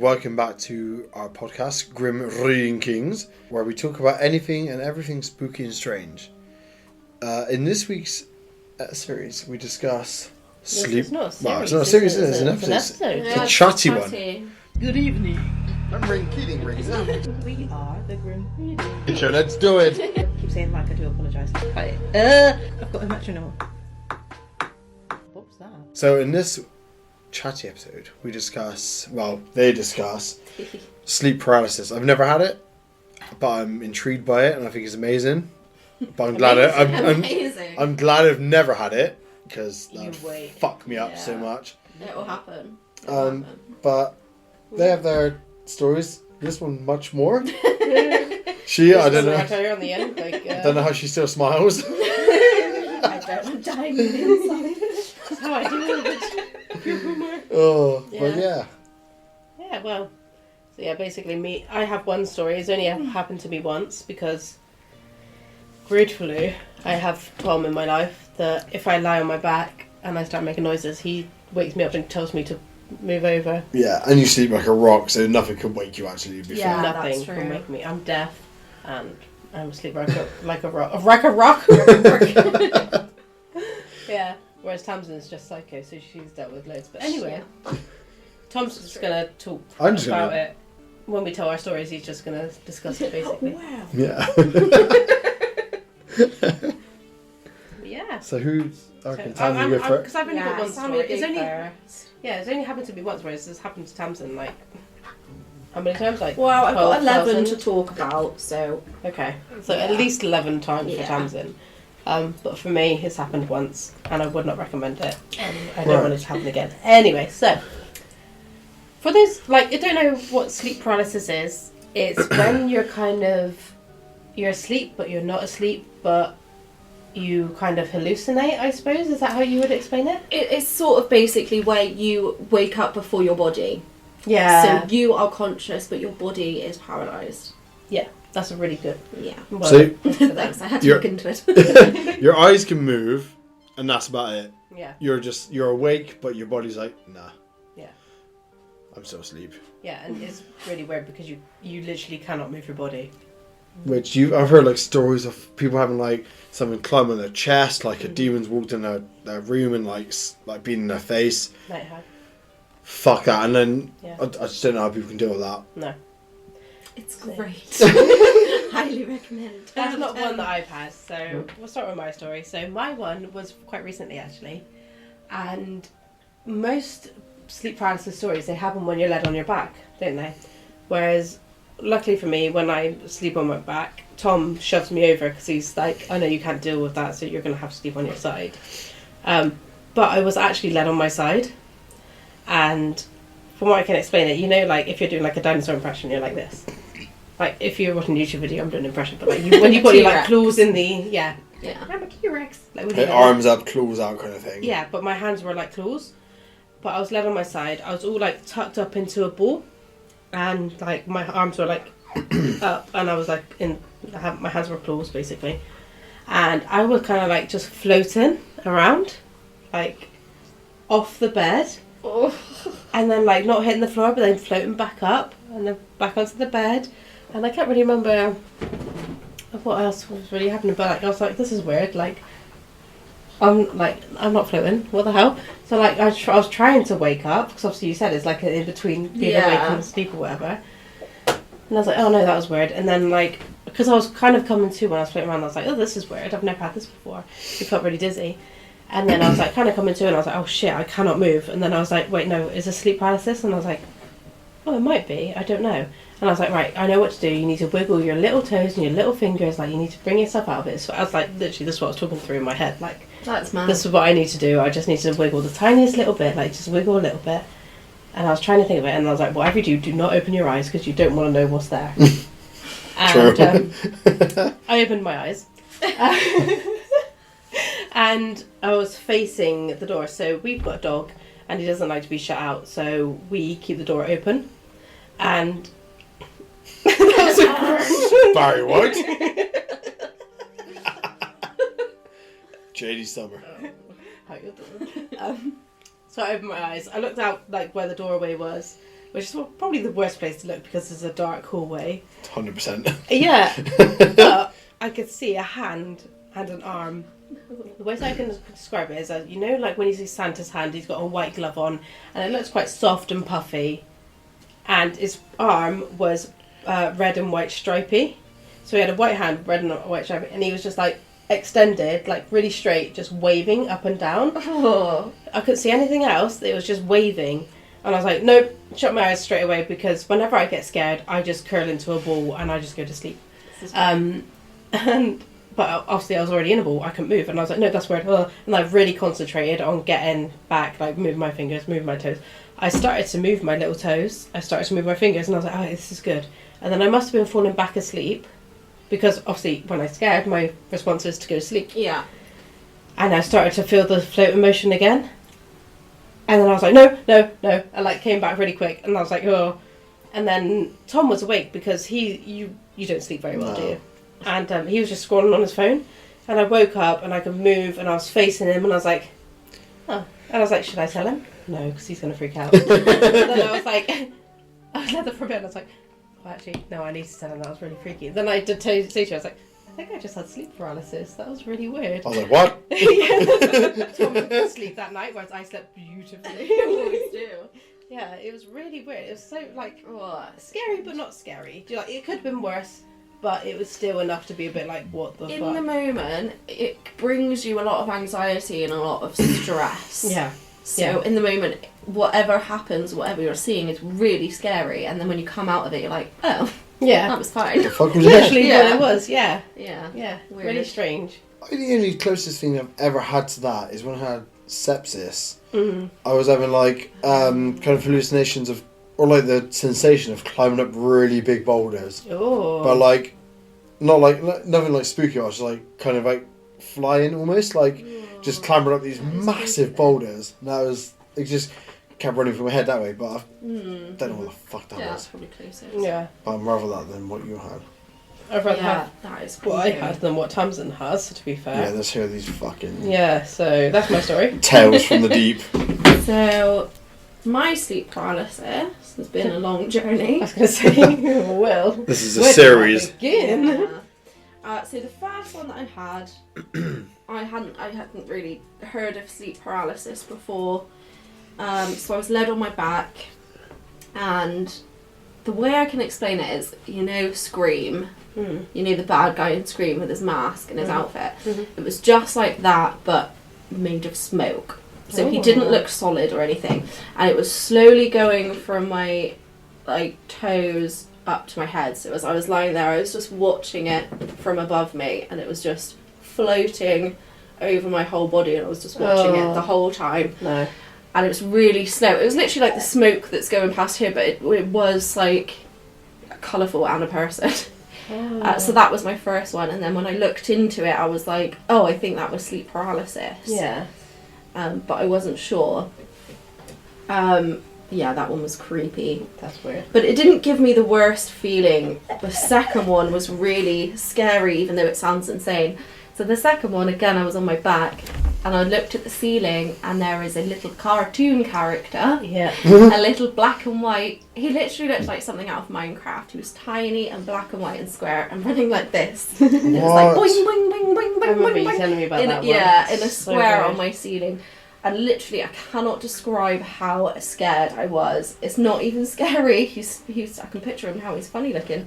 welcome back to our podcast, Grim Reading Kings, where we talk about anything and everything spooky and strange. In this week's series, we discuss sleep. It's not a series. Well, it's not a series, is it? It's an episode. It's a chatty one. Good evening. I'm keeping rings. We are the Grim Reading. Sure, let's do it. I keep saying like I do apologise. Right. I've got a metronome. What was that? So in this chatty episode, they discuss sleep paralysis. I've never had it, but I'm intrigued by it, and I think it's amazing. But I'm glad I'm glad I've never had it because that fucked me up so much. It will happen. But they have their stories. This one much more. I don't know. On the end, I don't know how she still smiles. I don't. I'm dying on the inside. That's how I do it. Oh, well, yeah. Yeah, well. So yeah, basically I have one story. It's only happened to me once because, gratefully, I have Tom in my life that if I lie on my back and I start making noises, he wakes me up and tells me to move over. Yeah, and you sleep like a rock, so nothing can wake you actually. Yeah, nothing can wake me. I'm deaf and I'm asleep like a rock. Yeah. Whereas Tamsin's just psycho, so she's dealt with loads. But anyway, Tom's just going to talk about it. When we tell our stories, he's just going to discuss it, basically. Wow. Yeah. Yeah. So who's... Okay, Tamsin, you go first. Because I've only got one story. It's only happened to me once, whereas this happened to Tamsin, like... How many times? Like, well, I've got 11 to talk about, so... Okay. So at least 11 times for Tamsin. But for me, it's happened once, and I would not recommend it. I don't want it to happen again. Anyway, so for those I don't know what sleep paralysis is. It's when you're asleep, but you're not asleep, but you kind of hallucinate. I suppose is that how you would explain it? It's sort of basically where you wake up before your body. Yeah. So you are conscious, but your body is paralysed. Yeah. That's a really good. Yeah. Well, so thanks. I had to look into it. Your eyes can move, and that's about it. Yeah. You're awake, but your body's like, nah. Yeah. I'm still asleep. Yeah, and it's really weird because you literally cannot move your body. Which I've heard stories of people having something climb on their chest, a demon's walked in their room and like being in their face. Nighttime. Fuck that, and then I just don't know how people can deal with that. No. It's great. Highly recommend. That's not one that I've had, so we'll start with my story. So my one was quite recently, actually. And most sleep paralysis stories, they happen when you're laid on your back, don't they? Whereas, luckily for me, when I sleep on my back, Tom shoves me over because he's like, I know you can't deal with that, so you're going to have to sleep on your side. But I was actually laid on my side. And from what I can explain it, if you're doing a dinosaur impression, you're like this. If you're watching a YouTube video, I'm doing an impression, but when you've got your claws in the... Yeah. I'm a T-Rex. Arms up, claws out kind of thing. Yeah, but my hands were like claws. But I was laid on my side. I was all tucked up into a ball. And my arms were up. And I was my hands were claws, basically. And I was kind of just floating around. Off the bed. Oh. And then not hitting the floor, but then floating back up. And then back onto the bed. And I can't really remember what else was really happening, but I was like, this is weird. I'm not floating. What the hell? So I was trying to wake up because obviously you said it's in between being awake and asleep or whatever. And I was like, oh no, that was weird. And then because I was kind of coming to when I was floating around, I was like, oh, this is weird. I've never had this before. It felt really dizzy. And then I was kind of coming to, and I was like, oh shit, I cannot move. And then I was like, wait, no, is this sleep paralysis? And I was like, oh, it might be. I don't know. And I was like, right, I know what to do. You need to wiggle your little toes and your little fingers. You need to bring yourself out of it. So I was literally, this is what I was talking through in my head. That's mad. This is what I need to do. I just need to wiggle the tiniest little bit. Just wiggle a little bit. And I was trying to think of it. And I was like, whatever you do not open your eyes because you don't want to know what's there. And I opened my eyes. And I was facing the door. So we've got a dog. And he doesn't like to be shut out. So we keep the door open. And... Barry White. JD Summer. How you doing? So I opened my eyes. I looked out where the doorway was, which is probably the worst place to look because there's a dark hallway. 100%. Yeah, but I could see a hand and an arm. The way I can describe it is that, you know, like when you see Santa's hand, he's got a white glove on, and it looks quite soft and puffy, and his arm was red and white stripy. So he had a white hand, red and white stripy, and he was just like extended, like really straight, just waving up and down. Oh. I couldn't see anything else. It was just waving. And I was like, nope, shut my eyes straight away, because whenever I get scared, I just curl into a ball and I just go to sleep. But obviously I was already in a ball, I couldn't move. And I was like, no, that's weird. And I really concentrated on getting back, like moving my fingers, moving my toes. I started to move my little toes. I started to move my fingers, and I was like, oh, this is good. And then I must have been falling back asleep, because obviously when I'm scared, my response is to go to sleep. Yeah. And I started to feel the floating motion again. And then I was like, no. I like came back really quick, and I was like, oh. And then Tom was awake, because you don't sleep very well, do you? And he was just scrolling on his phone. And I woke up and I could move, and I was facing him, and I was like, oh. And I was like, should I tell him? No, because he's going to freak out. And then I was like, I was there for a bit, and I was like, oh, actually, no, I need to tell him. That was really freaky. Then I did say to you, I was like, I think I just had sleep paralysis. That was really weird. I was like, what? Tom didn't sleep that night, whereas I slept beautifully. You always do. Yeah, it was really weird. It was so, like, scary, but not scary. Do you like, it could have been worse, but it was still enough to be a bit like, what the fuck? In the moment, it brings you a lot of anxiety and a lot of stress. Yeah. So in the moment, whatever happens, whatever you're seeing is really scary. And then when you come out of it, you're like, oh, yeah, that was fine. The fuck was that? Literally what it was, yeah. Yeah. Weird. Really strange. I think the only closest thing I've ever had to that is when I had sepsis. Mm. I was having like kind of hallucinations of, or like the sensation of climbing up really big boulders. Oh. But like, not like, nothing like spooky, I was just like kind of like flying almost, like just clambering up these massive boulders. And that was, it just kept running through my head that way, but I don't know what the fuck that Yeah, was. that's probably closest. Yeah. But I'm rather that than what you had. I'd rather have that is what I had than what Tamsin has, to be Yeah, fair. let's hear these fucking Yeah, so that's my story. tales from the deep. So, my sleep paralysis has been a long journey. I was going to say, well, This is a where did series. I begin? So the first one that I had, I hadn't really heard of sleep paralysis before. So I was led on my back, and the way I can explain it is, you know, Scream. You know the bad guy in Scream with his mask and his outfit. It was just like that, but made of smoke. So he didn't look solid or anything, and it was slowly going from my like toes up to my head. So as I was lying there, I was just watching it from above me, and it was just floating over my whole body, and I was just watching it the whole time. No. And it was really slow. It was literally like the smoke that's going past here, but it was like colourful and a person. So that was my first one, and then when I looked into it, I was like, oh, I think that was sleep paralysis. Yeah. But I wasn't sure. Yeah, that one was creepy. That's weird. But it didn't give me the worst feeling. The second one was really scary, even though it sounds insane. So the second one, again, I was on my back, and I looked at the ceiling, and there is a little cartoon character. Yeah. A little black and white. He literally looked like something out of Minecraft. He was tiny and black and white and square and running like this. And it was like boing, boing, boing, boing, boing, I remember boing, you boing. telling me about that one. Yeah, in a So square weird. on my ceiling. And literally, I cannot describe how scared I was. It's not even scary. He's I can picture him how he's funny looking.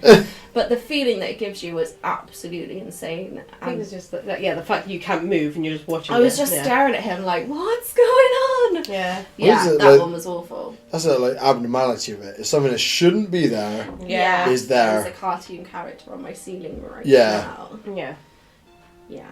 But the feeling that it gives you was absolutely insane. I think it's just that, yeah, the fact that you can't move and you're just watching. I was just staring at him like, what's going on? Yeah. Yeah, What is it, that like- one was awful. That's a like abnormality of it. It's something that shouldn't be there. Yeah. Is there. There's a cartoon character on my ceiling right Yeah. now. Yeah. Yeah.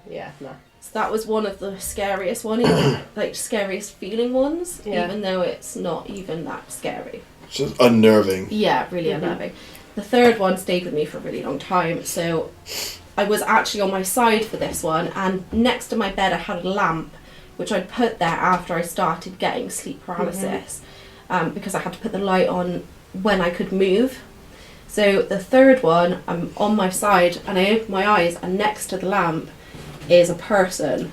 Yeah. No. So that was one of the scariest one, even, like scariest feeling ones, Yeah. even though it's not even that scary. It's just unnerving. Yeah, really unnerving. The third one stayed with me for a really long time, so I was actually on my side for this one, and next to my bed I had a lamp, which I'd put there after I started getting sleep paralysis, because I had to put the light on when I could move. So the third one, I'm on my side, and I open my eyes, and next to the lamp is a person.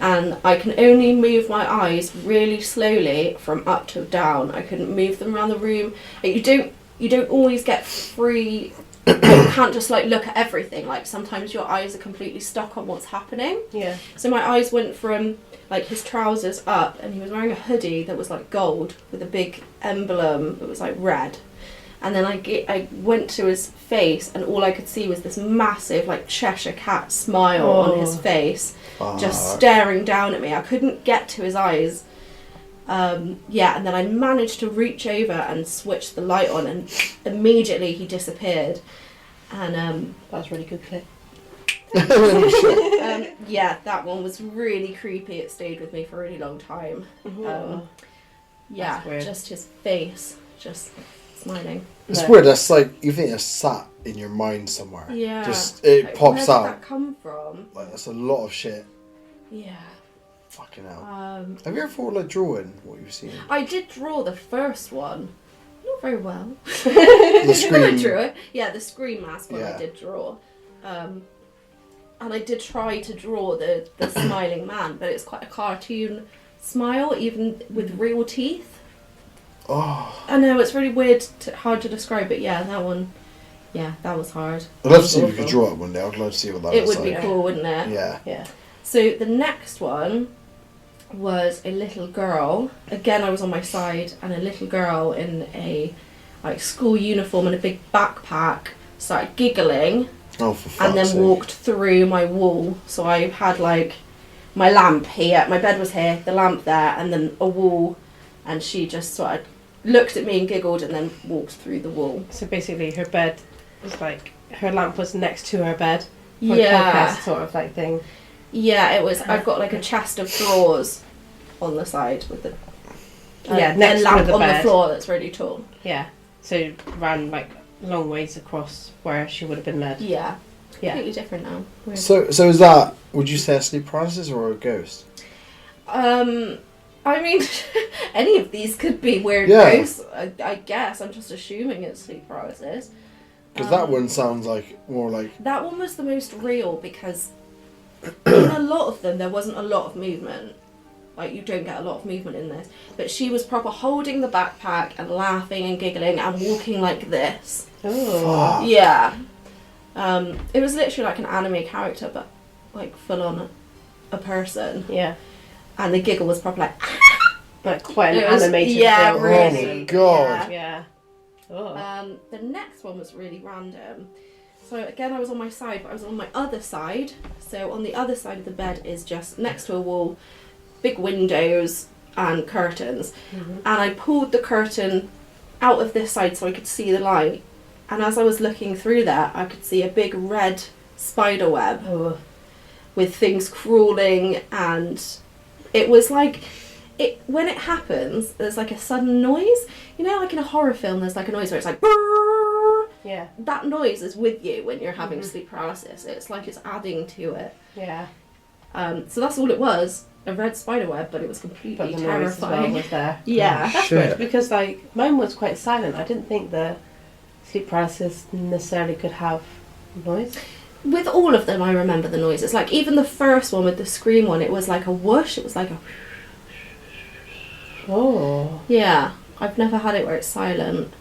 and I can only move my eyes really slowly from up to down. I couldn't move them around the room. Like, you don't always get free. You can't just like look at everything. Like sometimes your eyes are completely stuck on what's happening. Yeah. So my eyes went from like his trousers up, and he was wearing a hoodie that was like gold with a big emblem that was like red. And then I went to his face, and all I could see was this massive like Cheshire cat smile on his face, just staring down at me. I couldn't get to his eyes. And then I managed to reach over and switch the light on, and immediately he disappeared. And that was a really good clip. That one was really creepy. It stayed with me for a really long time. Just his face, just smiling. It's weird. That's like, you think it's sat in your mind somewhere. Yeah. Just it pops out. Where did that come from? Like, that's a lot of shit. Yeah. Fucking hell. Have you ever thought like drawing what you've seen? I did draw the first one. Not very well. The Scream. I drew it. Yeah, the Scream mask one I did draw. And I did try to draw the smiling man, but it's quite a cartoon smile, even with real teeth. Oh. I know, it's really weird, hard to describe, but yeah, that one, that was hard. I'd love to see if we could draw it one day. I'd love to see what that It was would like. be cool, wouldn't it? Yeah. So the next one was a little girl. Again, I was on my side, and a little girl in a like school uniform and a big backpack started giggling. Oh, for fuck's and then sake. walked through my wall. So I had like my lamp here, my bed was here, the lamp there, and then a wall, and she just sort of looked at me and giggled and then walked through the wall. So basically her bed was like, her lamp was next to her bed for Yeah. a podcast sort of like thing. Yeah, it was. I've got like a chest of drawers on the side with the next lamp to the on bed. the floor that's really tall. Yeah. So ran like long ways across where she would have been led. Yeah. Yeah. Completely different now. Weird. So is that, would you say a sleep paralysis or a ghost? I mean, any of these could be weird Yeah. ghosts. I guess. I'm just assuming it's sleep paralysis. Because that one sounds like more like... That one was the most real because in a lot of them there wasn't a lot of movement. Like, you don't get a lot of movement in this. But she was proper holding the backpack and laughing and giggling and walking like this. Oh. Yeah. It was literally like an anime character, but like full on a person. Yeah. And the giggle was proper like... Like quite an It was- animated yeah, thing. really. Oh my God. Yeah. Oh. The next one was really random. So again, I was on my side, but I was on my other side. So on the other side of the bed is just next to a wall, big windows and curtains. Mm-hmm. And I pulled the curtain out of this side so I could see the light. And as I was looking through there, I could see a big red spider web Oh. with things crawling, and it was like... when it happens, there's like a sudden noise. You know, like in a horror film, there's like a noise where it's like... "Brrr." Yeah. That noise is with you when you're having sleep paralysis. It's like it's adding to it. Yeah. So that's all it was. A red spider web, but it was completely But the noise as well terrifying. was there. Yeah. That's Shit. weird because like mine was quite silent. I didn't think the sleep paralysis necessarily could have noise. With all of them, I remember the noises. Like even the first one with the scream one, it was like a whoosh. It was like a... Oh. Yeah. I've never had it where it's silent.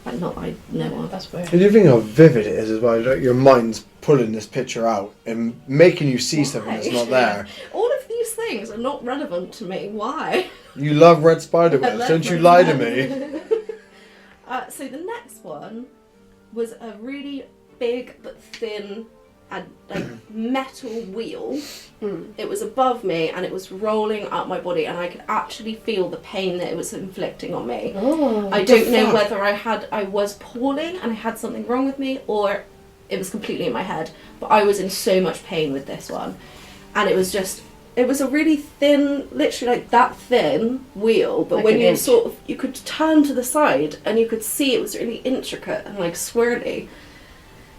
Like not I know of. That's weird. Can you think how vivid it is as well? Like your mind's pulling this picture out and making you see something that's not there. All of these things are not relevant to me. Why? You love red spider I webs, love don't you red lie to spider me. So the next one was a really big but thin and like metal wheel. It was above me and it was rolling up my body, and I could actually feel the pain that it was inflicting on me. Oh. I don't know whether I was poorly and I had something wrong with me, or it was completely in my head. But I was in so much pain with this one, and it was a really thin, literally like that thin wheel. But Like when an you inch. you could turn to the side and you could see it was really intricate and like swirly.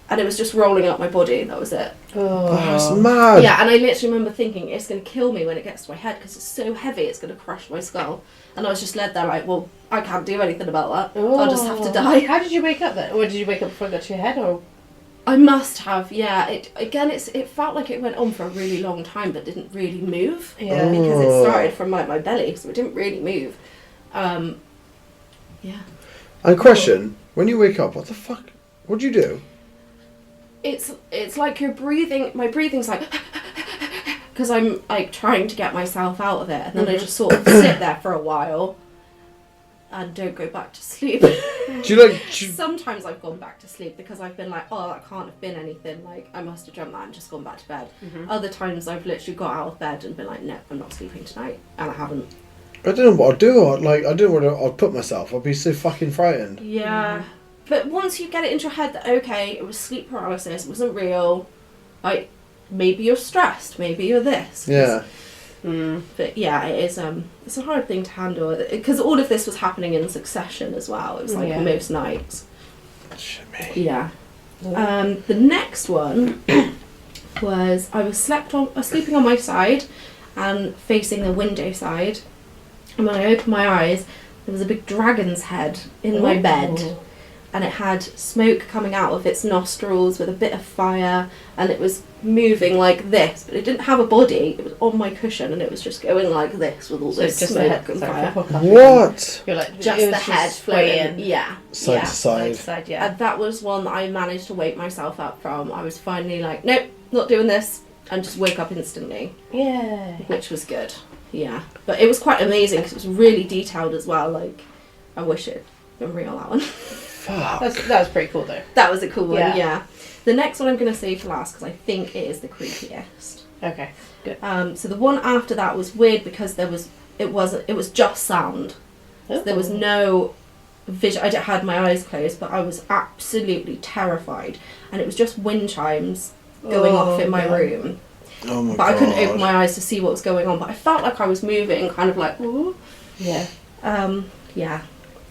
And it was just rolling up my body. That was it. Oh. That's mad. Yeah, and I literally remember thinking it's going to kill me when it gets to my head because it's so heavy. It's going to crush my skull. And I was just led there like, well, I can't do anything about that. I'll just have to die. How did you wake up then? Or did you wake up before it got to your head? Or I must have, yeah. It felt like it went on for a really long time, but didn't really move. Yeah. Because it started from like my belly, so it didn't really move. Yeah. And question: when you wake up, what the fuck? What do you do? It's like you're breathing. My breathing's like because I'm like trying to get myself out of it, and then I just sort of sit there for a while and don't go back to sleep. Do you like? Sometimes I've gone back to sleep because I've been like, oh, that can't have been anything. Like I must have dreamt that and just gone back to bed. Other times I've literally got out of bed and been like, no, I'm not sleeping tonight, and I haven't. I don't know what I'd do. I don't know where I'd put myself. I'd be so fucking frightened. Yeah. But once you get it into your head that, okay, it was sleep paralysis, it wasn't real, like, maybe you're stressed, maybe you're this. Yeah. But yeah, it is, it's a hard thing to handle, because all of this was happening in succession as well. It was like most nights. Shit me. Yeah. The next one was, I was sleeping on my side and facing the window side, and when I opened my eyes, there was a big dragon's head in my bed. And it had smoke coming out of its nostrils with a bit of fire, and it was moving like this, but it didn't have a body. It was on my cushion, and it was just going like this with all this smoke and fire. What? You're like Just the head floating, side to side. yeah. And that was one that I managed to wake myself up from. I was finally like, nope, not doing this, and just wake up instantly. Yeah. Which was good. Yeah, but it was quite amazing because it was really detailed as well. Like, I wish it had been real, that one. Fuck. That was pretty cool though. That was a cool one, Yeah. yeah. The next one I'm going to save for last because I think it is the creepiest. Okay, good. So the one after that was weird because it was just sound. So there was no vision. I had my eyes closed, but I was absolutely terrified, and it was just wind chimes going off in my room. Oh my but God. I couldn't open my eyes to see what was going on. But I felt like I was moving, kind of like, ooh. Yeah. Yeah.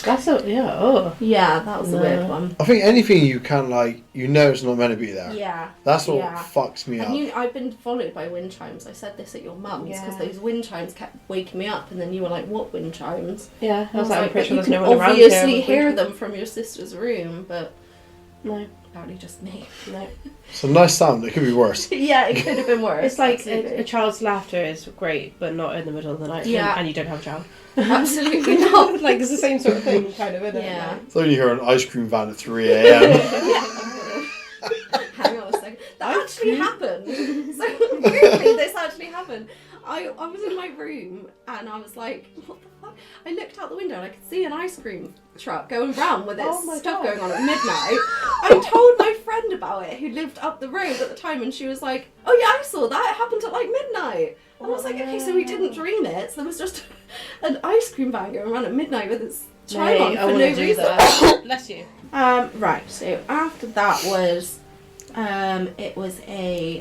That's Yeah, that was a weird one. I think anything you can it's not meant to be there. Yeah. That's what fucks me up. And I've been followed by wind chimes. I said this at your mum's because those wind chimes kept waking me up, and then you were like, "What wind chimes?" Yeah, I was like, I'm pretty sure you there's can no one around obviously hear them from your sister's room, but no, apparently just me. No. It's a nice sound. It could be worse. Yeah, it could have been worse. It's like a child's laughter is great, but not in the middle of the night. Yeah. And you don't have a child. Absolutely not. Like it's the same sort of thing, kind of, isn't it? Yeah. So you hear an ice cream van at 3 a.m. Hang on a second. That actually happened. So weirdly, this actually happened. I was in my room and I was like, what the fuck? I looked out the window and I could see an ice cream truck going round with its stuff going on at midnight. I told my friend about it who lived up the road at the time, and she was like, oh yeah, I saw that. It happened at like midnight. And I was like, okay, so we didn't dream it. So there was just an ice cream van going around at midnight with its chime on for no reason. Bless you. Right, so after that was, it was a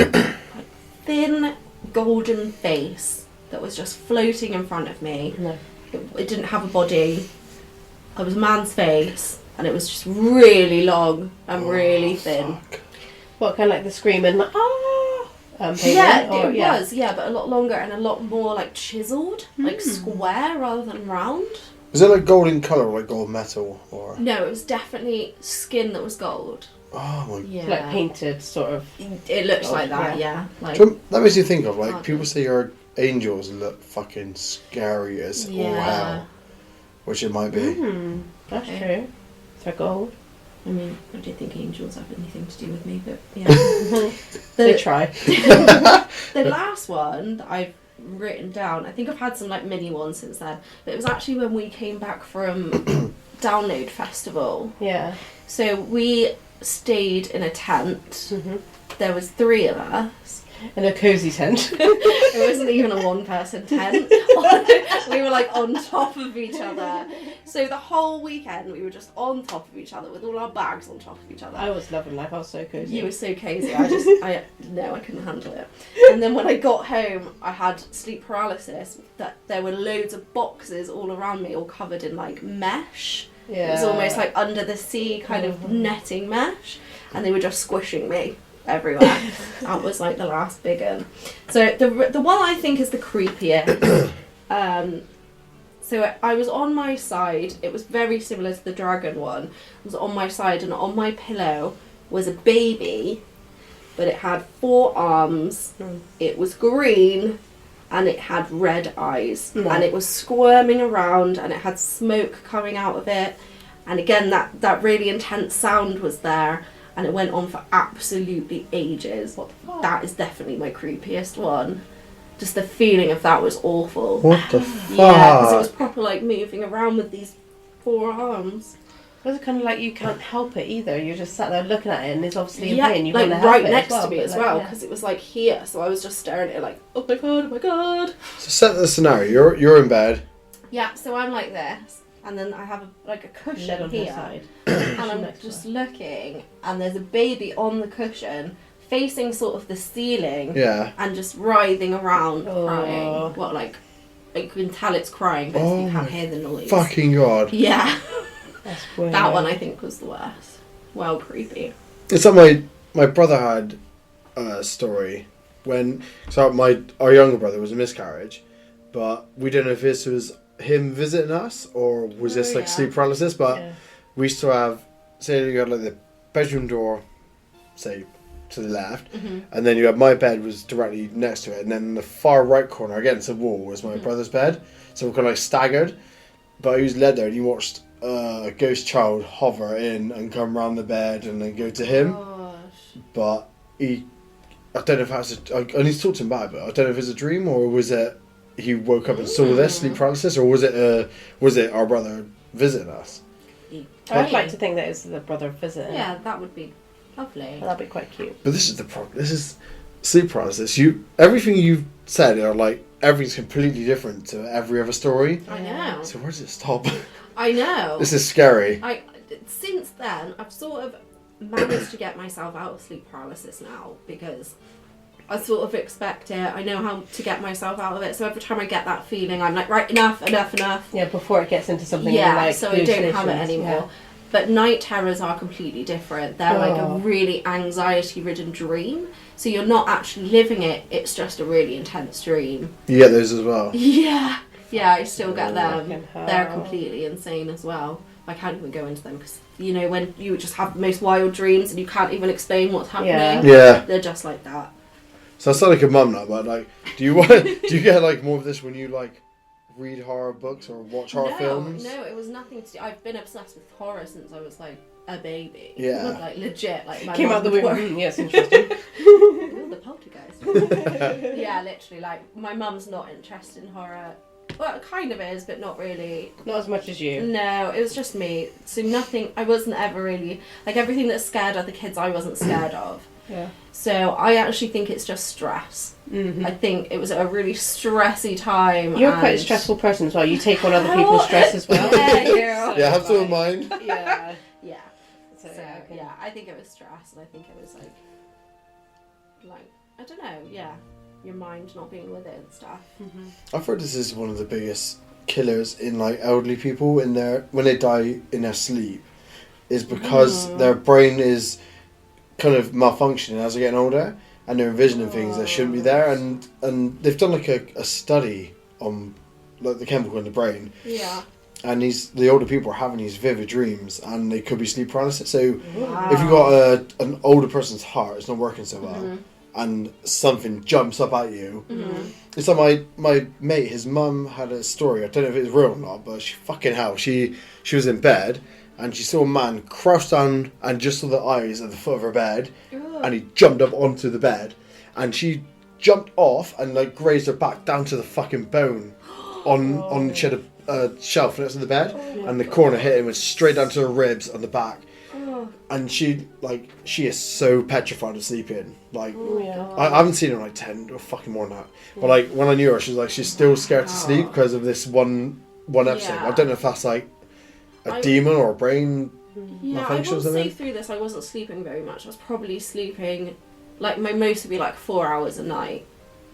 thin golden face that was just floating in front of me. No. It didn't have a body. It was a man's face, and it was just really long and really thin. Fuck. What, kind of like the screaming, like, Yeah, it was, but a lot longer and a lot more like chiseled, like square rather than round. Is it like gold in colour or like gold metal or? No, it was definitely skin that was gold. Oh my. Yeah. Like painted, sort of. It looks like that, yeah. Like, That makes you think of people say your angels look fucking scary as all hell, which it might be. That's true. They're gold. I mean, I don't think angels have anything to do with me, but yeah. They try. The last one that I've written down, I think I've had some like mini ones since then, but it was actually when we came back from Download Festival. Yeah. So we stayed in a tent. There was 3 of us. In a cosy tent. It wasn't even a one-person tent. We were like on top of each other. So the whole weekend we were just on top of each other with all our bags on top of each other. I was loving life. I was so cozy. You were so cozy. I couldn't handle it. And then when I got home, I had sleep paralysis. That there were loads of boxes all around me, all covered in like mesh. Yeah. It was almost like under the sea kind of netting mesh, and they were just squishing me everywhere. That was like the last big one. So the one I think is the creepiest. So I was on my side. It was very similar to the dragon one. I was on my side, and on my pillow was a baby, but it had 4 arms, it was green, and it had red eyes. And it was squirming around, and it had smoke coming out of it. And again, that really intense sound was there, and it went on for absolutely ages. What the fuck? That is definitely my creepiest one. Just the feeling of that was awful. What the fuck? Yeah, because it was proper like moving around with these 4 arms. It was kind of like you can't help it either. You're just sat there looking at it, and it's obviously in Yeah, pain. You like want to help right it next as to me as but, well, like, because it was like here. So I was just staring at it like, oh my god, oh my god. So set the scenario. You're in bed. Yeah, so I'm like this, and then I have a Led cushion on her here, side. and I'm Next just one. looking, and there's a baby on the cushion, facing sort of the ceiling, Yeah. and just writhing around, Oh. crying. Well, like you can tell it's crying, but you can't hear the noise. Fucking god. Yeah, That's weird. that one I think was the worst. Well, creepy. It's like my brother had a story when our younger brother was a miscarriage, but we don't know if this was him visiting us or was this like sleep paralysis. But Yeah. we used to have, say you had like the bedroom door, say to the left, and then you had my bed was directly next to it, and then in the far right corner against the wall was my brother's bed. So we kind of like staggered, but he was led there, and you watched a ghost child hover in and come round the bed and then go to him. Gosh. But I don't know if that's I need to talk to him about it, but I don't know if it's a dream or was it he woke up and saw this sleep paralysis, or was it our brother visiting us? I'd like to think that it's the brother visiting. Yeah, that would be lovely. That'd be quite cute. But this is the problem. This is sleep paralysis. Everything you've said are like everything's completely different to every other story. I know. So where does it stop? I know. This is scary. Since then, I've sort of managed to get myself out of sleep paralysis now, because I sort of expect it. I know how to get myself out of it. So every time I get that feeling, I'm like, right, enough. Yeah, before it gets into something Yeah, like so I don't have it hallucinations, anymore. yeah. But night terrors are completely different. They're like a really anxiety-ridden dream. So you're not actually living it. It's just a really intense dream. You get those as well. Yeah. Yeah, I still get them. Fucking hell. They're completely insane as well. I can't even go into them because, you know, when you just have the most wild dreams and you can't even explain what's happening. Yeah. They're just like that. So I sound like a mum now, but like, do you get like more of this when you like read horror books or watch horror films? No, it was nothing to do. I've been obsessed with horror since I was like a baby. Yeah. Like legit. Like my Came mum out the would womb. work- Yes, interesting. Ooh, the poltergeist. Yeah, literally. Like my mum's not interested in horror. Well, it kind of is, but not really. Not as much as you. No, it was just me. So nothing. I wasn't ever really like everything that scared other kids. I wasn't scared of. Yeah. So I actually think it's just stress. Mm-hmm. I think it was a really stressy time. You're quite a and- stressful person as well. You take on other people's stress as well. Yeah, you. Yeah, have to in mind. Yeah. Yeah. So, So yeah, I think it was stress, and I think it was like I don't know. Yeah, your mind not being with it and stuff. I've heard this is one of the biggest killers in like elderly people in their when they die in their sleep, is because their brain is kind of malfunctioning as they're getting older, and they're envisioning things that shouldn't be there, and they've done like a study on like the chemical in the brain, Yeah. and the older people are having these vivid dreams, and they could be sleep paralysis. So Wow. if you've got an older person's heart, it's not working so well, and something jumps up at you. It's like my mate, his mum had a story. I don't know if it's real or not, but she was in bed and she saw a man crouch down and just saw the eyes at the foot of her bed, and he jumped up onto the bed, and she jumped off and like grazed her back down to the fucking bone on she had a shelf next to the bed, and the corner hit him, went straight down to her ribs and the back. And she is so petrified of sleeping. Like, I haven't seen her in like 10 or fucking more than that. But like when I knew her, she's still scared to sleep because of this one episode. Yeah. I don't know if that's like a demon or a brain Yeah, I malfunction or will say something. through this I wasn't sleeping very much. I was probably sleeping, like my most would be like 4 hours a night.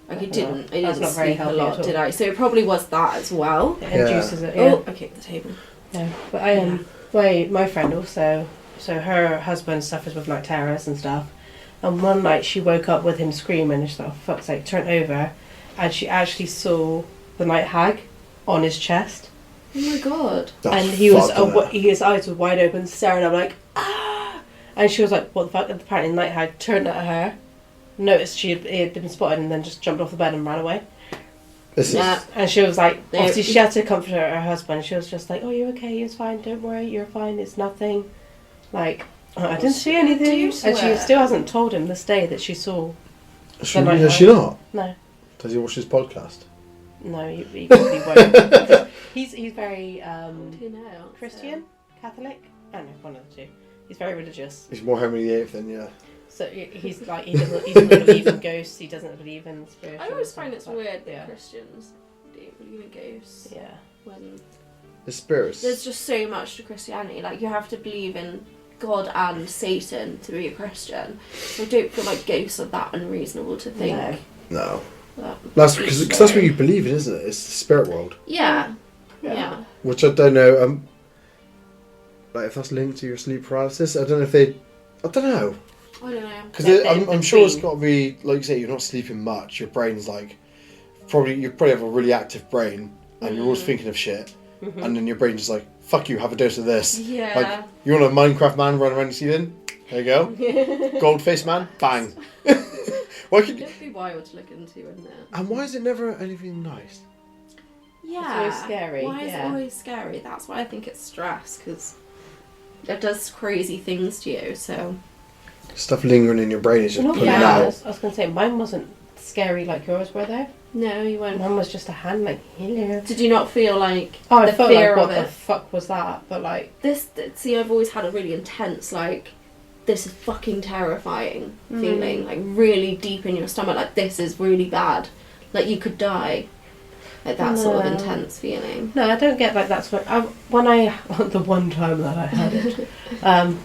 Like I didn't That's not very sleep a healthy lot, at all. did I? So it probably was that as well. It induces it. Yeah. Oh, I kicked the table. Yeah. But my friend also. So her husband suffers with night terrors and stuff. And one night she woke up with him screaming and she thought, for fuck's sake, turned over, and she actually saw the night hag on his chest. Oh my god. That's And he was fucked, isn't it? his eyes were wide open, staring. I'm like, ah! And she was like, what the fuck? And apparently the night hag turned at her, noticed it had been spotted, and then just jumped off the bed and ran away. And she was like, obviously she had to comfort her husband. She was just like, oh, you're okay, it's fine, don't worry, you're fine, it's nothing. Like, I didn't see anything. And she still hasn't told him this day that she saw. Has she not? No. Does he watch his podcast? No, he probably won't. He's very Christian, Catholic. I don't know, one of the two. He's very religious. He's more Henry VIII than So he's like he doesn't believe in ghosts. He doesn't believe in spiritual. I always find it's weird that Christians don't believe in ghosts. Yeah. When the spirits. There's just so much to Christianity. Like you have to believe in God and Satan to be a Christian. So I don't feel like ghosts are that unreasonable to think. No. That's because that's what you believe in, isn't it? It's the spirit world. Yeah. Which I don't know. Like if that's linked to your sleep paralysis, I don't know if they. I don't know. Because I'm sure it's got to be like you say. You're not sleeping much. Your brain's like you probably have a really active brain, and you're always thinking of shit. And then your brain's just like, fuck you, have a dose of this. Yeah. Like you want a Minecraft man running around the ceiling? There you go. Goldface man, bang. Why could it'd be wild to look into, wouldn't it? And why is it never anything nice? Yeah. It's always scary. Why is it always scary? That's why I think it's stress, because it does crazy things to you, so... Stuff lingering in your brain is just pulling out. I was going to say, mine wasn't scary like yours were, though. No, you weren't. Mine was just a hand, like, hello. Did you not feel like I the felt fear like, of what it? the fuck was that? But, like... See, I've always had a really intense, like, this is fucking terrifying feeling. Like, really deep in your stomach, like, this is really bad. Like, you could die. Like, that sort of intense feeling. No, I don't get, like, that's what... the one time that I had it, I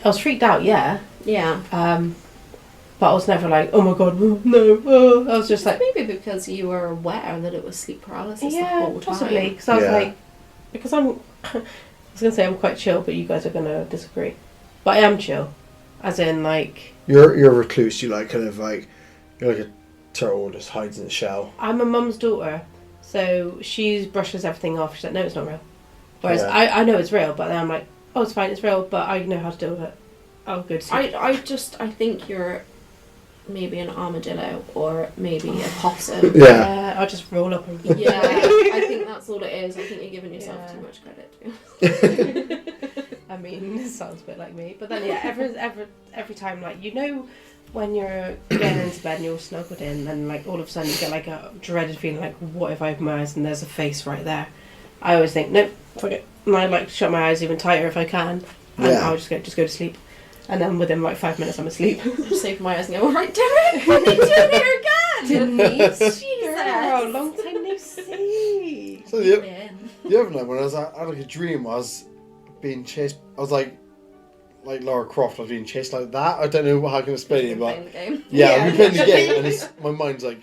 was freaked out, yeah. Yeah. But I was never like, oh my god, no. I was just like... Maybe because you were aware that it was sleep paralysis the whole time. Possibly. Because I was like... Because I'm... I was going to say I'm quite chill, but you guys are going to disagree. But I am chill. As in, like... You're a recluse. You like, kind of like... You're like a turtle just hides in the shell. I'm a mum's daughter. So she brushes everything off. She's like, no, it's not real. Whereas I know it's real, but then I'm like, oh, it's fine, it's real, but I know how to deal with it. I'll go to sleep. I think you're maybe an armadillo or maybe a possum. Yeah. I'll just roll up and... Yeah, I think that's all it is. I think you're giving yourself too much credit. I mean, this sounds a bit like me. But then, every time, like, you know, when you're getting into bed and you're snuggled in and, like, all of a sudden you get, like, a dreaded feeling, like, what if I open my eyes and there's a face right there? I always think, nope, fuck it. And I like to shut my eyes even tighter if I can. And I'll just go to sleep. And then within, like, 5 minutes I'm asleep. Just open my eyes and go, alright, Derek, what are you doing here again? Denise, Jesus. Girl, long time no see. So the other night when I had like a dream, I was being chased. I was like Lara Croft. I was being chased like that. I don't know how I can explain it, but I've been playing the game, and my mind's like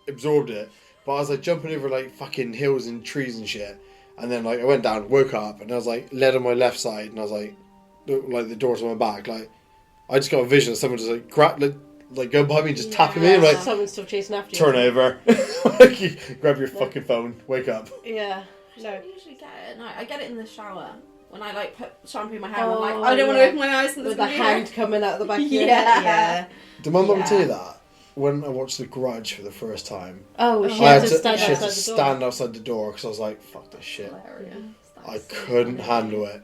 absorbed it. But I was like jumping over like fucking hills and trees and shit, and then like I went down, woke up, and I was like led on my left side, and I was like the doors on my back. Like I just got a vision of someone just like like go behind me and just tapping me. Like someone's still chasing after you. Turn over, grab your fucking phone, wake up. Yeah. No. I usually get it at night. I get it in the shower when I like put shampoo in my hair. And I'm like, I don't want to open my eyes with the hand coming out the back of your head. Yeah. Did my mum tell you that? When I watched The Grudge for the first time. Oh, she had to stand outside the door because I was like, fuck this shit. I couldn't handle it.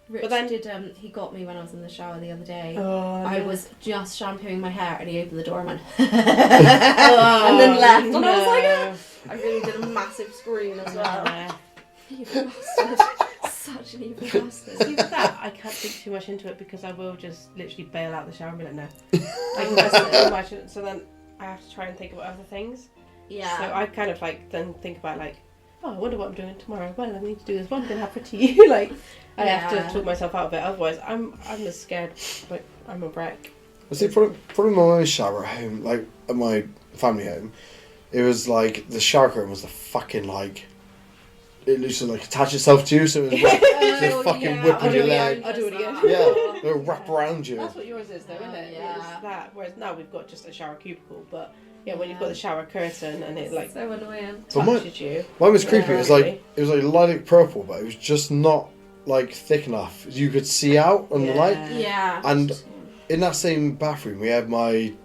Rich but then he got me when I was in the shower the other day. I was just shampooing my hair and he opened the door and went and then left. And I was like, I really did a massive scream as well. Evil bastard. Such an evil bastard. See, with that, I can't think too much into it because I will just literally bail out the shower and be like, no. I can imagine. So then I have to try and think about other things. Yeah. So I kind of like then think about like, oh, I wonder what I'm doing tomorrow. Well, I need to do this one thing happen to you. Like, I have to talk myself out of it. Otherwise, I'm as scared. Like, I'm a wreck. Well, see, probably my shower at home, like at my family home, it was like the shower curtain was the fucking like. It literally like attach itself to you, so it was just fucking whipping your leg. I'll do it again. Yeah, it'll wrap around you. That's what yours is, though, isn't it? Yeah. It's that. Whereas now we've got just a shower cubicle, but yeah, when you've got the shower curtain and it like so annoying. touches you. Mine was creepy. It was like lilac purple, but it was just not like thick enough, you could see out on the light. Yeah. And in that same bathroom, we had we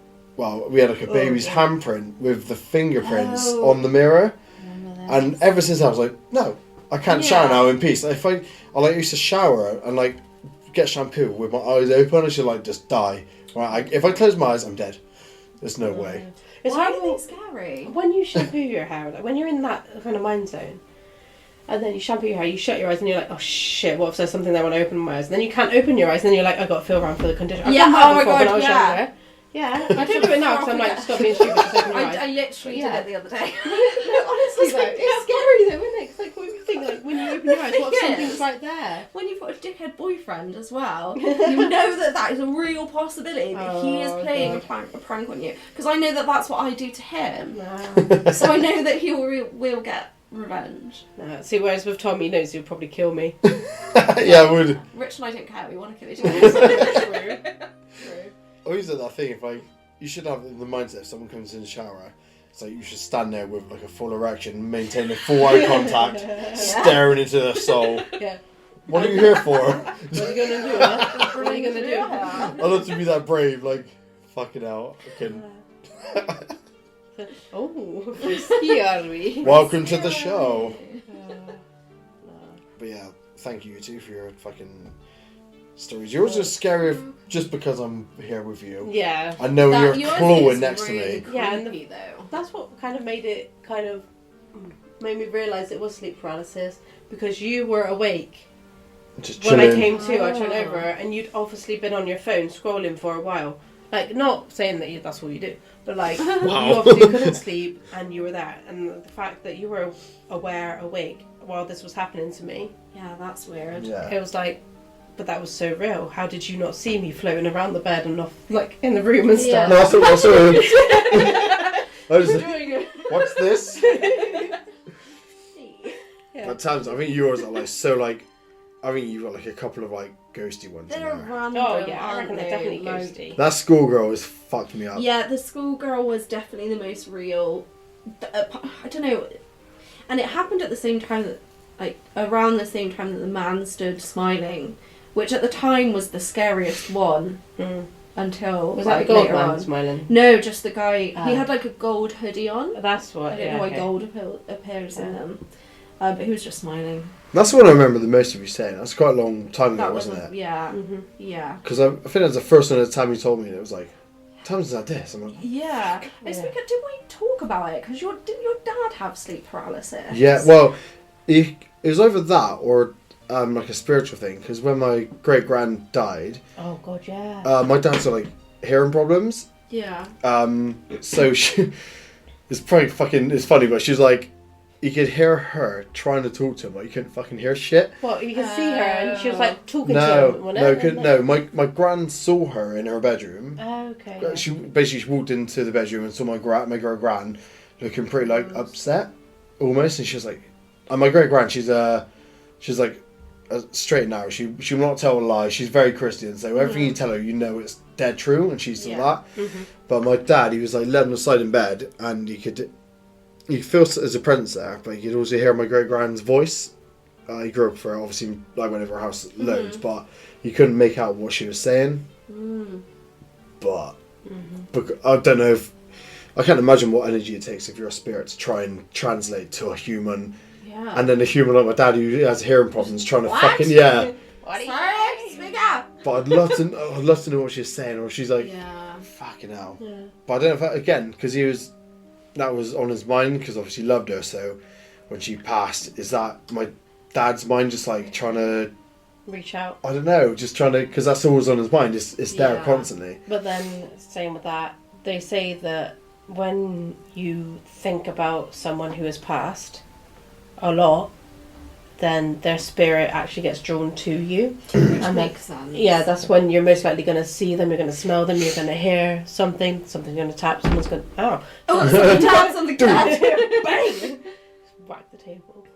had like a baby's handprint with the fingerprints on the mirror. And ever since I was like, no, I can't shower now in peace. If I used to shower and like get shampoo with my eyes open, I should like just die. Right? If I close my eyes, I'm dead. There's no way. It's Why are they scary? When you shampoo your hair, like when you're in that kind of mind zone, and then you shampoo your hair, you shut your eyes and you're like, oh shit, what if there's something there when I open my eyes? And then you can't open your eyes and then you're like, I've got to feel around for the conditioner. I've done that oh my before god, when I was younger. Yeah, I don't do it now because I'm like, stop being stupid, just open your eyes. I literally did it the other day. No, honestly though, it's scary though, isn't it? Because like, what you think, like, when you open your eyes, what if something's right there? When you've got a dickhead boyfriend as well, you know that is a real possibility that he is playing a prank on you. Because I know that that's what I do to him. No. So I know that he will get revenge. No, see, whereas with Tommy, he knows he'll probably kill me. Yeah, I would. Rich and I don't care, we want to kill each other. True. I always did that thing, if like, you should have the mindset if someone comes in the shower, so you should stand there with like a full erection, maintain a full eye contact, staring into their soul. Yeah. What are you here for? What are you going to do, huh? What are you going to do? I'd love to be that brave, like, fucking hell. I can... Oh, risky are we? Welcome to the show. But yeah, thank you two for your fucking stories. Yours are scary just because I'm here with you. Yeah. I know you're clawing next to me. Yeah, and that's what kind of made me realise it was sleep paralysis, because you were awake. Just when chilling. I came to, I turned over and you'd obviously been on your phone scrolling for a while. Like, not saying that that's all you do, but like, you obviously couldn't sleep and you were there. And the fact that you were awake while this was happening to me. Yeah, that's weird. Yeah. It was like, but that was so real. How did you not see me floating around the bed and off, like, in the room and stuff? No, I was what's this? Yeah. At times, I think yours are like so like. I think you've got like a couple of like ghosty ones. They're in there. random. Oh yeah, I reckon they're definitely ghosty. That schoolgirl has fucked me up. Yeah, the schoolgirl was definitely the most real. I don't know, and it happened at the same time that, like, around the same time that the man stood smiling, which at the time was the scariest one. Until was like, that the gold later man on. Smiling? No, just the guy. He had like a gold hoodie on. That's what. I don't know why gold appears in them, but he was just smiling. That's the one I remember the most of you saying. That's quite a long time ago, wasn't it? Yeah, yeah. Because I think that's the first one that time you told me, and it was like, times like this. I'm like, yeah. It's because, did we talk about it? Because didn't your dad have sleep paralysis? yeah. Well, it was either that or like a spiritual thing. Because when my great grand died, oh god, yeah. My dad's got like hearing problems. Yeah. So she, it's funny, but she was like, you could hear her trying to talk to him, but you couldn't fucking hear shit. Well, you could see her, and she was like talking to him. No. My gran saw her in her bedroom. Oh, okay. Yeah. She walked into the bedroom and saw my great gran looking pretty like upset, almost, and she was like, and my great gran, she's like straight and narrow. She will not tell a lie. She's very Christian, so everything you tell her, you know it's dead true, and she's that. Mm-hmm. But my dad, he was like laying aside in bed, and you could feel there's a presence there, but you could also hear my great grand's voice. He grew up for obviously like went over her house loads, but you couldn't make out what she was saying. But I don't know if I can't imagine what energy it takes if you're a spirit to try and translate to a human. Yeah. And then a human like my dad who has hearing problems trying to fucking Sorry, speak up. But I'd love to know what she's saying, or she's like, fucking hell. Yeah. But I don't know if because that was on his mind, because obviously he loved her. So when she passed, is that my dad's mind just like trying to reach out? I don't know, just trying to, because that's always on his mind. It's there constantly. But then same with that, they say that when you think about someone who has passed a lot, then their spirit actually gets drawn to you. That makes sense. Yeah, that's when you're most likely going to see them, you're going to smell them, you're going to hear something's going to tap, someone's going to... something taps on the cat. Bang! Whack the table.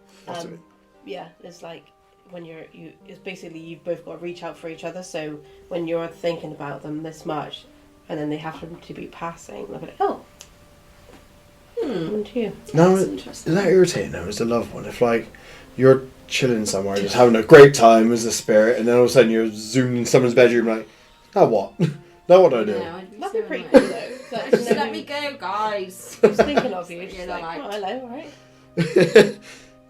Yeah, it's like when it's basically you've both got to reach out for each other, so when you're thinking about them this much, and then they happen to be passing, they'll be like, oh. And you. No, is that irritating though, as a loved one? If like, you're chilling somewhere, just having a great time as a spirit, and then all of a sudden you're zoomed in someone's bedroom like, now what? Now what do I do? No, That'd be pretty cool though. Like, Just let me go, guys. I was thinking of you. Just Yeah, like, like- oh, hello, alright.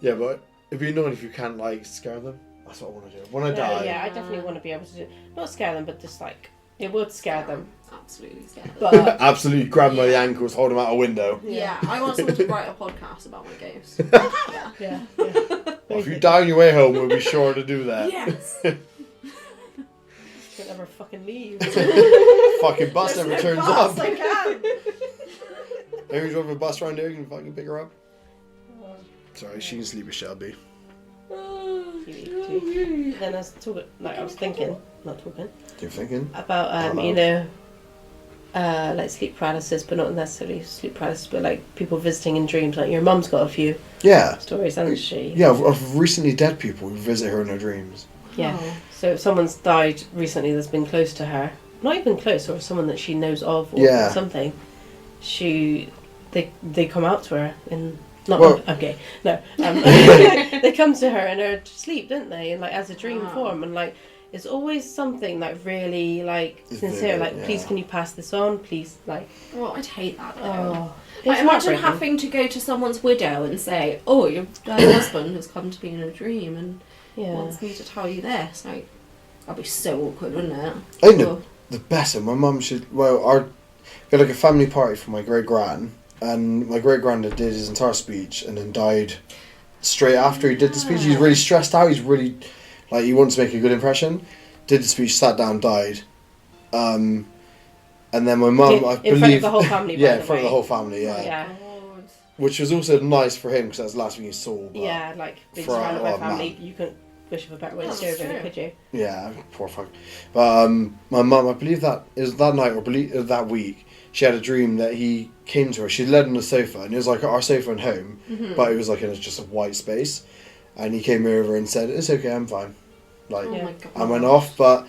Yeah, but it'd be annoying if you can't like scare them. That's what I want to do. When I die, Yeah, I definitely want to be able to do, not scare them, but just like, it would scare them. Absolutely scared. But absolutely grab them by the ankles, hold them out a window. Yeah, I want someone to write a podcast about my ghost. yeah. Well, if you die on your way home, we'll be sure to do that. Yes. Don't ever fucking leave. Fucking bus never turns Bus, up. I can. Maybe drove a bus around here, you can fucking pick her up. Sorry, she can sleep with Shelby. Then I was talking, like I was thinking, not talking, You're thinking? about you know, like sleep paralysis, but not necessarily sleep paralysis, but like people visiting in dreams. Like your mum's got a few Yeah. stories, hasn't she? Yeah, of recently dead people who visit her in her dreams. Yeah. Oh. So if someone's died recently that's been close to her, not even close, or someone that she knows of, or Yeah. something, they come out to her in. Not Well- I'm gay. No, they come to her in her sleep, don't they? And like as a dream Wow. form, and like it's always something like really like It's sincere. vivid, Like, please, yeah. can you pass this on? Please, like, Oh, I'd hate that though. oh, Like, it's imagine heartbreaking. having to go to someone's widow and say, "Oh, your husband has come to me in a dream and Yeah. wants me to tell you this." Like, that'd be so awkward, wouldn't it? I think Oh. the best, and my mum should, we had like a family party for my great gran, and my great granddad did his entire speech and then died straight after he did the speech. He's really stressed out, he's really, like, he wants to make a good impression. Did the speech, sat down, died. And then my mum, I in believe. front of the whole family. Yeah, by in the front of the way. whole family, yeah. Yeah. God. Which was also nice for him because that's the last thing he saw. But Yeah, like being For a surrounded by lot of family, man. you couldn't wish for a better way to That's do it, really, true. could you? Yeah, poor fuck. But my mum, I believe that it was that night or that week, she had a dream that he came to her. She led on the sofa, and it was like our sofa at home, but it was like in just a white space. And he came over and said, "It's okay, I'm fine." Like, Oh Yeah. my god. I went off. But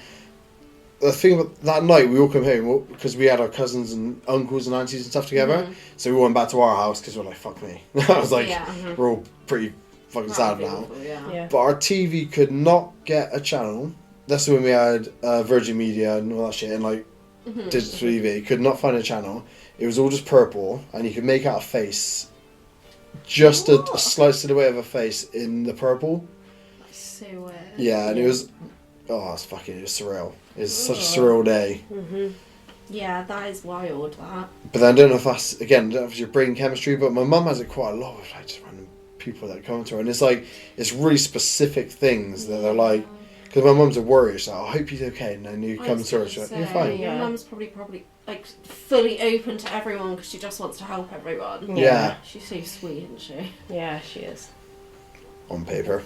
the thing about that night, we all come home because we had our cousins and uncles and aunties and stuff together. So we went back to our house because we were like, "Fuck me." I was like, Yeah. we're all pretty fucking sad now. Yeah. Yeah. But our TV could not get a channel. That's when we had Virgin Media and all that shit, and like digital TV. Could not find a channel. It was all just purple, and you could make out a face, just a slight silhouette of a face in the purple. That's so weird. Yeah, and it was, it was surreal. It's such a surreal day. Yeah, that is wild. That. But then I don't know if that's, again, I don't know if it's your brain chemistry, but my mum has it quite a lot with like just random people that come to her, and it's like it's really specific things that they're like. Because my mum's a worrier, so I hope he's okay. And then you I come was to her, gonna she's like, say, "You're fine." Your Yeah. mum's probably like fully open to everyone because she just wants to help everyone. Yeah, She's so sweet, isn't she? Yeah, she is. on paper.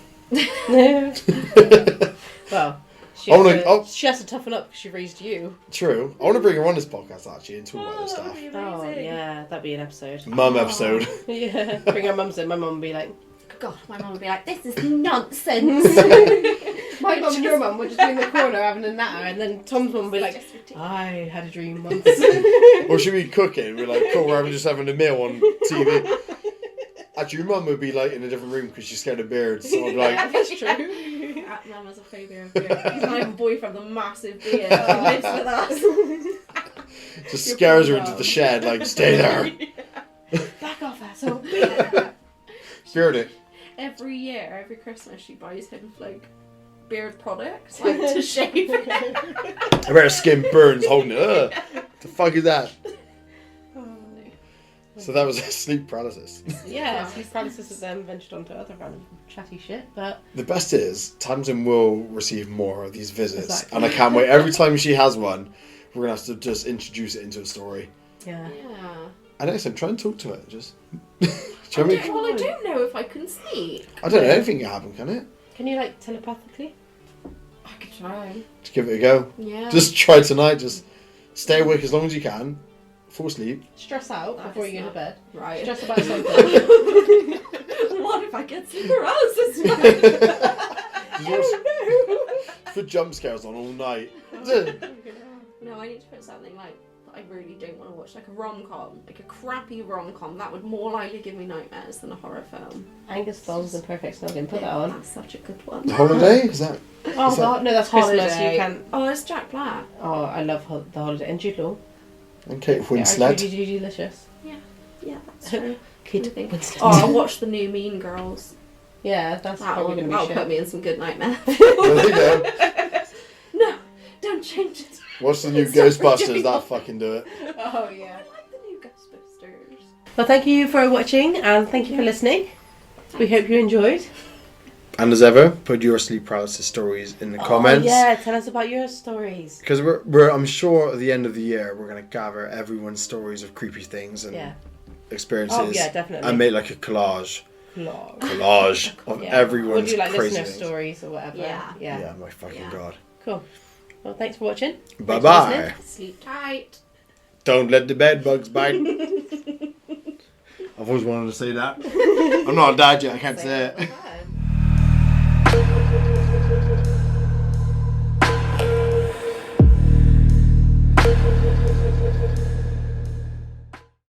Well, she I has, wanna- to, she has to toughen up because she raised you. True. I want to bring her on this podcast actually and talk about this that would stuff. be Oh, amazing. yeah, that'd be an episode. Mum episode. Yeah, bring our mums in. My mum would be like, God, my mum would be like, "This is nonsense." my mum and your mum would just be in the corner having a natter, and then Tom's mum would be like, Just ridiculous. I had a dream once. Or should we cooking? We're like, cool, we're just having a meal on TV. Actually, your mum would be like in a different room because she's scared of beards. So I'd be like, That's true. Mum has a phobia of beard. He's not even boyfriend, the massive beard. He lives with us. just scares her into the shed, like, stay there. Back off, asshole. Beard it. Every year, every Christmas, she buys him like beard products, like to shave it. I bet her skin burns holding it. Ugh. The fuck is that? So that was sleep paralysis. Yeah, sleep paralysis has then ventured onto other random chatty shit, but The best is, Tamsin will receive more of these visits. Exactly. And I can't wait. Every time she has one, we're going to have to just introduce it into a story. yeah. Yeah. And next time, try and talk to it. Just. Well, I don't know if I can speak. I don't know, anything can happen, can it? Can you, like, telepathically? I could try. Just give it a go. Yeah. Just try tonight, just stay awake as long as you can, fall asleep. Stress out That before is you go to not- bed. right. Stress about something. What if I get sleep paralysis? For jump scares on all night. No, I need to put something like that I really don't want to watch, like a rom-com, like a crappy rom-com, that would more likely give me nightmares than a horror film. Angus Bowles and Perfect Snogging. Put that on. That's such a good one. The Holiday? Is that? Oh God, no, that's Christmas. Holiday. You can't. Oh, it's Jack Black. Oh, I love The Holiday and Jude Law. And Kate Yeah, Winslet. Judy delicious. Yeah, that's true. Kate I think. Winslet. Oh, I watched the new Mean Girls. Yeah, that's probably gonna be That'll shit. put me in some good nightmares. There you go. No, don't change it. What's the new It's so Ghostbusters? ridiculous. That fucking do it. Oh yeah. I like the new Ghostbusters. Well, thank you for watching and thank you for listening. We hope you enjoyed. And as ever, put your sleep paralysis stories in the comments. Oh, yeah, tell us about your stories. Because I'm sure at the end of the year we're gonna gather everyone's stories of creepy things and experiences. Oh yeah, definitely. And make like a collage of Yeah. everyone's Or do like crazy listener things. stories or whatever. Yeah. Yeah, my fucking god. Cool. Well, thanks for watching. Bye Thanks for bye. listening. Sleep tight. Don't let the bed bugs bite. I've always wanted to say that. I'm not a dad yet. I can't say it. Okay.